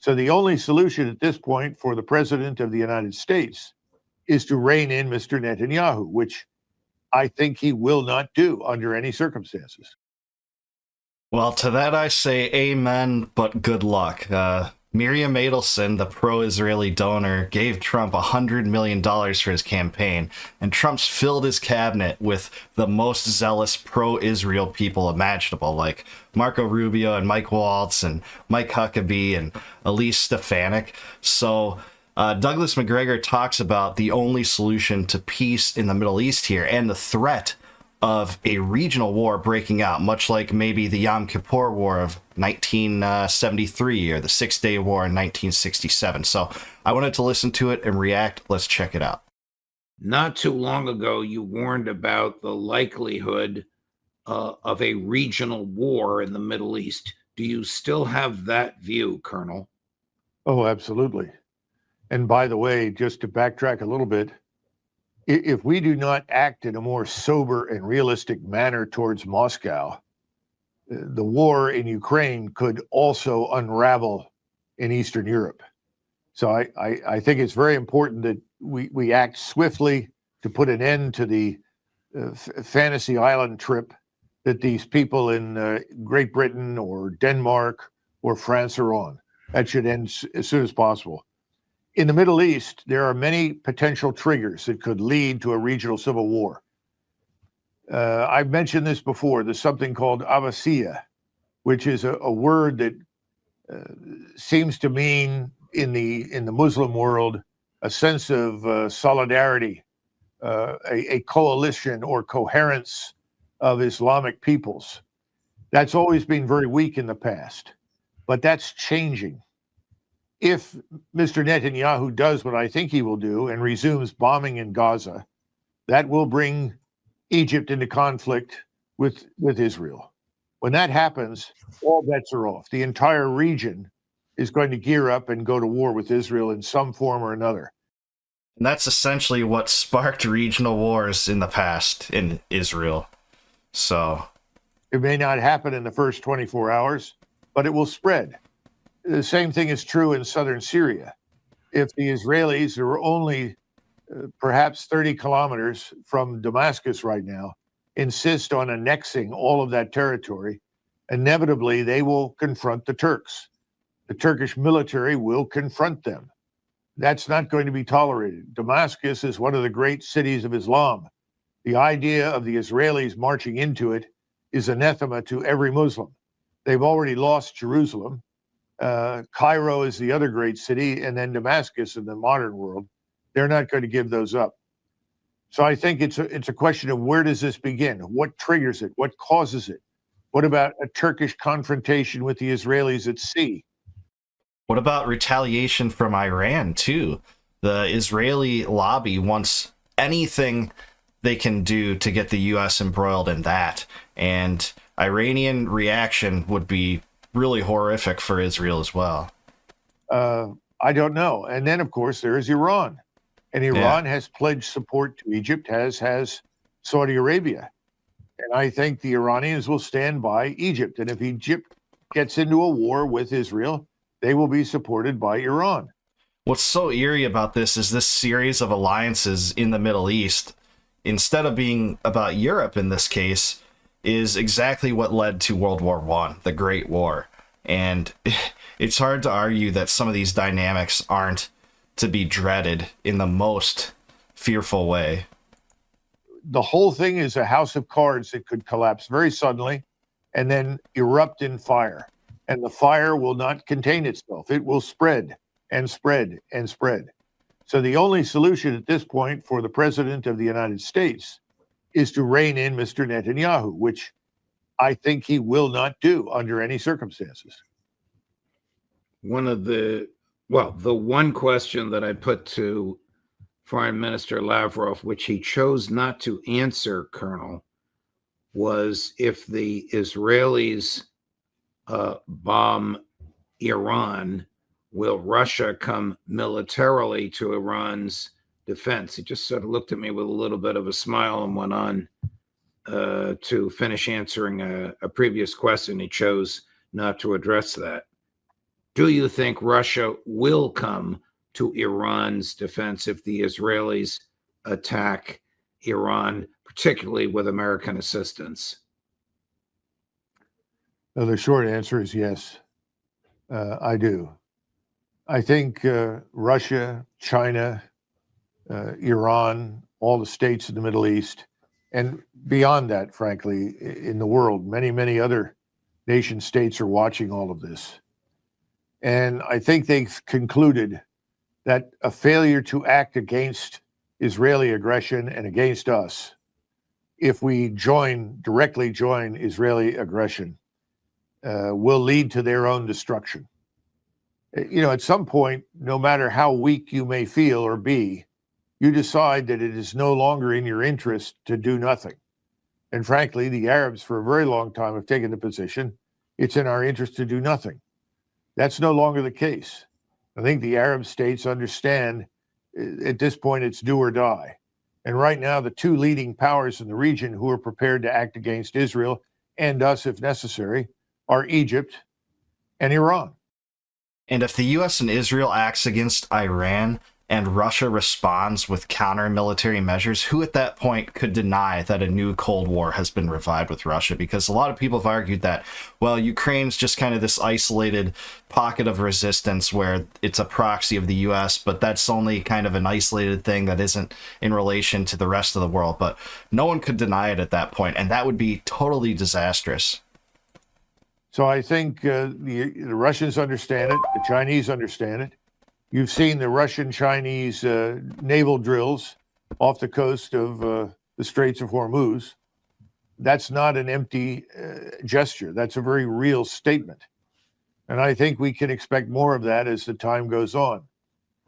So the only solution at this point for the president of the United States is to rein in Mr. Netanyahu, which I think he will not do under any circumstances. Well, to that I say amen, but good luck. Miriam Adelson, the pro-Israeli donor, gave Trump $100 million for his campaign, and Trump's filled his cabinet with the most zealous pro-Israel people imaginable, like Marco Rubio and Mike Waltz and Mike Huckabee and Elise Stefanik. So Douglas Macgregor talks about the only solution to peace in the Middle East here and the threat of a regional war breaking out, much like maybe the Yom Kippur War of 1973 or the Six-Day War in 1967. So I wanted to listen to it and react. Let's check it out. Not too long ago, you warned about the likelihood of a regional war in the Middle East. Do you still have that view, Colonel? Oh, absolutely. And by the way, just to backtrack a little bit, if we do not act in a more sober and realistic manner towards Moscow, the war in Ukraine could also unravel in Eastern Europe. So I think it's very important that we act swiftly to put an end to the fantasy island trip that these people in Great Britain or Denmark or France are on. That should end as soon as possible. In the Middle East, there are many potential triggers that could lead to a regional civil war. I've mentioned this before. There's something called Abbasiyya, which is a word that seems to mean in the Muslim world a sense of solidarity, a coalition or coherence of Islamic peoples. That's always been very weak in the past, but that's changing. If Mr. Netanyahu does what I think he will do and resumes bombing in Gaza, that will bring Egypt into conflict with Israel. When that happens, all bets are off. The entire region is going to gear up and go to war with Israel in some form or another. And that's essentially what sparked regional wars in the past in Israel. So it may not happen in the first 24 hours, but it will spread. The same thing is true in southern Syria. If the Israelis, who are only perhaps 30 kilometers from Damascus right now, insist on annexing all of that territory, inevitably they will confront the Turks. The Turkish military will confront them. That's not going to be tolerated. Damascus is one of the great cities of Islam. The idea of the Israelis marching into it is anathema to every Muslim. They've already lost Jerusalem. Cairo is the other great city, and then Damascus in the modern world. They're not going to give those up. So I think it's a question of where does this begin? What triggers it? What causes it? What about a Turkish confrontation with the Israelis at sea? What about retaliation from Iran, too? The Israeli lobby wants anything they can do to get the U.S. embroiled in that. And Iranian reaction would be really horrific for Israel as well. I don't know. And then, of course, there is Iran. And Iran has pledged support to Egypt, as has Saudi Arabia. And I think the Iranians will stand by Egypt. And if Egypt gets into a war with Israel, they will be supported by Iran. What's so eerie about this is this series of alliances in the Middle East, instead of being about Europe in this case, is exactly what led to World War I, the Great War. And it's hard to argue that some of these dynamics aren't to be dreaded in the most fearful way. The whole thing is a house of cards that could collapse very suddenly and then erupt in fire. And the fire will not contain itself. It will spread and spread and spread. So the only solution at this point for the president of the United States is to rein in Mr. Netanyahu, which I think he will not do under any circumstances. The one question that I put to Foreign Minister Lavrov, which he chose not to answer, Colonel, was if the Israelis bomb Iran, will Russia come militarily to Iran's defense? He just sort of looked at me with a little bit of a smile and went on to finish answering a previous question. He chose not to address that. do you think Russia will come to Iran's defense if the Israelis attack Iran, particularly with American assistance? Well, the short answer is yes, I do. I think Russia, China, Iran, all the states in the Middle East, and beyond that, frankly, in the world, many, many other nation states are watching all of this. And I think they've concluded that a failure to act against Israeli aggression and against us, if we directly join Israeli aggression, will lead to their own destruction. At some point, no matter how weak you may feel or be, you decide that it is no longer in your interest to do nothing. And frankly, the Arabs for a very long time have taken the position, it's in our interest to do nothing. That's no longer the case. I think the Arab states understand at this point it's do or die. And right now, the two leading powers in the region who are prepared to act against Israel and us if necessary are Egypt and Iran. And if the US and Israel acts against Iran and Russia responds with counter-military measures, who at that point could deny that a new Cold War has been revived with Russia? Because a lot of people have argued that, well, Ukraine's just kind of this isolated pocket of resistance where it's a proxy of the US, but that's only kind of an isolated thing that isn't in relation to the rest of the world. But no one could deny it at that point, and that would be totally disastrous. So I think the Russians understand it, the Chinese understand it. You've seen the Russian-Chinese naval drills off the coast of the Straits of Hormuz. That's not an empty gesture. That's a very real statement. And I think we can expect more of that as the time goes on.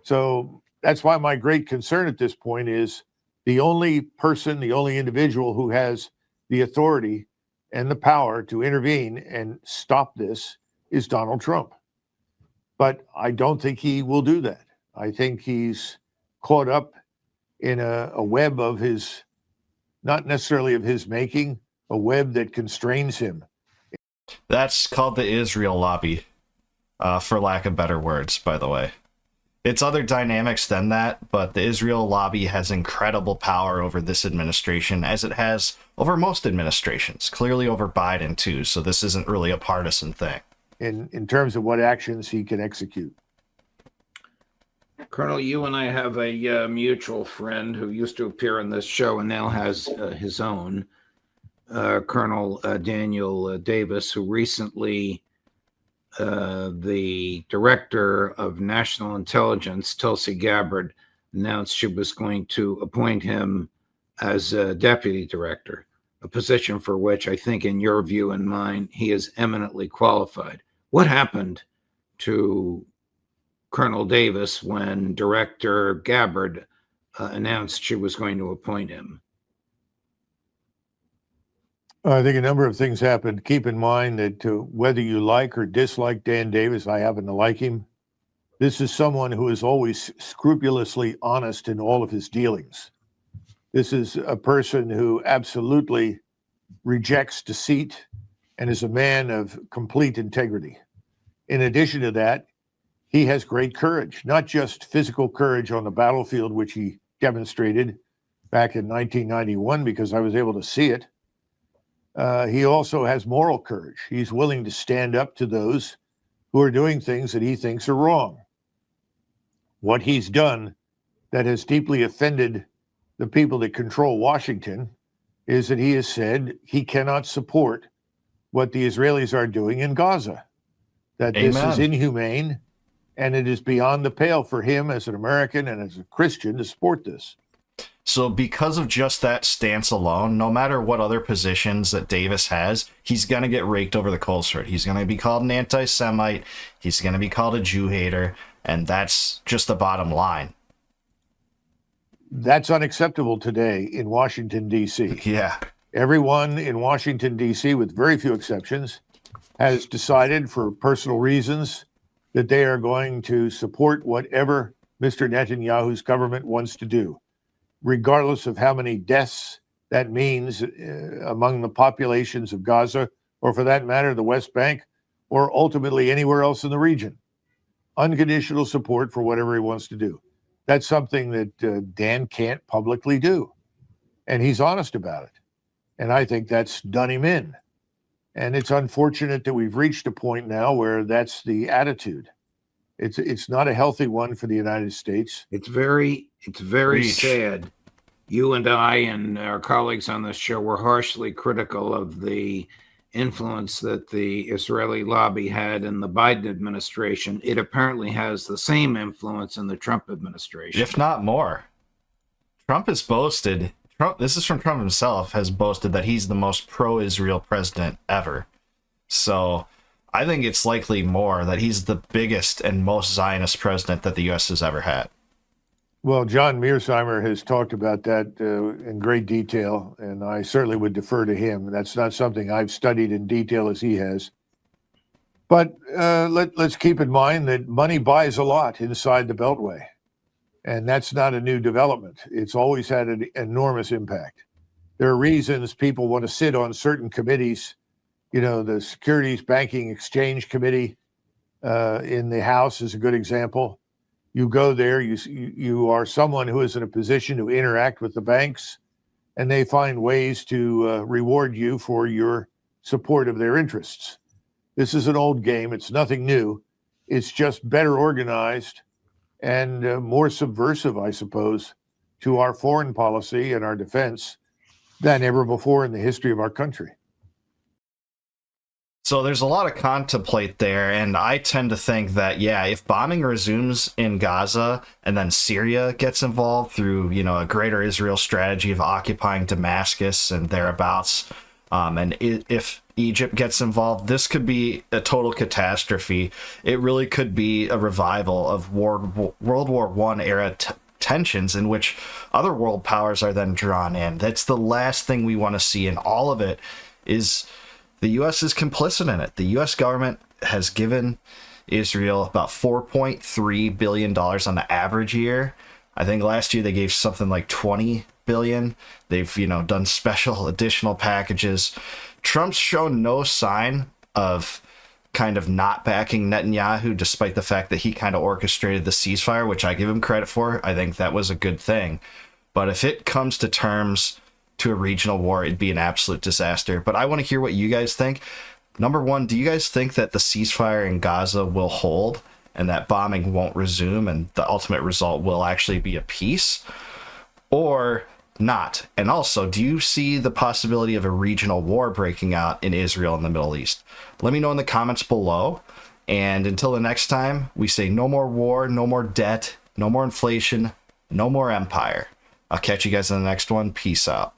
So that's why my great concern at this point is the only individual who has the authority and the power to intervene and stop this is Donald Trump. But I don't think he will do that. I think he's caught up in a web of his, not necessarily of his making, a web that constrains him. That's called the Israel lobby, for lack of better words, by the way. It's other dynamics than that, but the Israel lobby has incredible power over this administration, as it has over most administrations, clearly over Biden too, so this isn't really a partisan thing. In terms of what actions he can execute. Colonel, you and I have a mutual friend who used to appear on this show and now has his own, Colonel Daniel Davis, who recently, the Director of National Intelligence, Tulsi Gabbard, announced she was going to appoint him as a Deputy Director, a position for which I think, in your view and mine, he is eminently qualified. What happened to Colonel Davis when Director Gabbard announced she was going to appoint him? I think a number of things happened. Keep in mind that whether you like or dislike Dan Davis, I happen to like him. This is someone who is always scrupulously honest in all of his dealings. This is a person who absolutely rejects deceit and is a man of complete integrity. In addition to that, he has great courage, not just physical courage on the battlefield, which he demonstrated back in 1991 because I was able to see it. He also has moral courage. He's willing to stand up to those who are doing things that he thinks are wrong. What he's done that has deeply offended the people that control Washington is that he has said he cannot support what the Israelis are doing in Gaza, that Amen. This is inhumane, and it is beyond the pale for him as an American and as a Christian to support this. So because of just that stance alone, no matter what other positions that Davis has, he's going to get raked over the coals for it. He's going to be called an anti-Semite. He's going to be called a Jew hater. And that's just the bottom line. That's unacceptable today in Washington, D.C. Yeah. Everyone in Washington, D.C., with very few exceptions, has decided for personal reasons that they are going to support whatever Mr. Netanyahu's government wants to do, regardless of how many deaths that means among the populations of Gaza, or for that matter, the West Bank, or ultimately anywhere else in the region. unconditional support for whatever he wants to do. That's something that Dan can't publicly do. And he's honest about it. And I think that's done him in. And it's unfortunate that we've reached a point now where that's the attitude. It's not a healthy one for the United States. It's very sad. You and I and our colleagues on this show were harshly critical of the influence that the Israeli lobby had in the Biden administration. It apparently has the same influence in the Trump administration, if not more. Trump has boasted, this is from Trump himself, has boasted that he's the most pro-Israel president ever. So I think it's likely more that he's the biggest and most Zionist president that the U.S. has ever had. Well, John Mearsheimer has talked about that in great detail, and I certainly would defer to him. That's not something I've studied in detail as he has. But let's keep in mind that money buys a lot inside the Beltway, and that's not a new development. It's always had an enormous impact. There are reasons people want to sit on certain committees. You know, the Securities Banking Exchange Committee in the House is a good example. You go there, you are someone who is in a position to interact with the banks, and they find ways to reward you for your support of their interests. This is an old game. It's nothing new. It's just better organized and more subversive, I suppose, to our foreign policy and our defense than ever before in the history of our country. So there's a lot to contemplate there, and I tend to think that, yeah, if bombing resumes in Gaza and then Syria gets involved through, a greater Israel strategy of occupying Damascus and thereabouts, and if Egypt gets involved, this could be a total catastrophe. It really could be a revival of World War I era tensions in which other world powers are then drawn in. That's the last thing we want to see, and all of it is... the U.S. is complicit in it. The U.S. government has given Israel about $4.3 billion on the average year. I think last year they gave something like $20 billion. They've, done special additional packages. Trump's shown no sign of kind of not backing Netanyahu, despite the fact that he kind of orchestrated the ceasefire, which I give him credit for. I think that was a good thing. But if it comes to terms to a regional war, it'd be an absolute disaster. But I want to hear what you guys think. Number one, do you guys think that the ceasefire in Gaza will hold and that bombing won't resume and the ultimate result will actually be a peace, or not? And also, do you see the possibility of a regional war breaking out in Israel and the Middle East? Let me know in the comments below. And until the next time, we say no more war, no more debt, no more inflation, no more empire. I'll catch you guys in the next one. Peace out.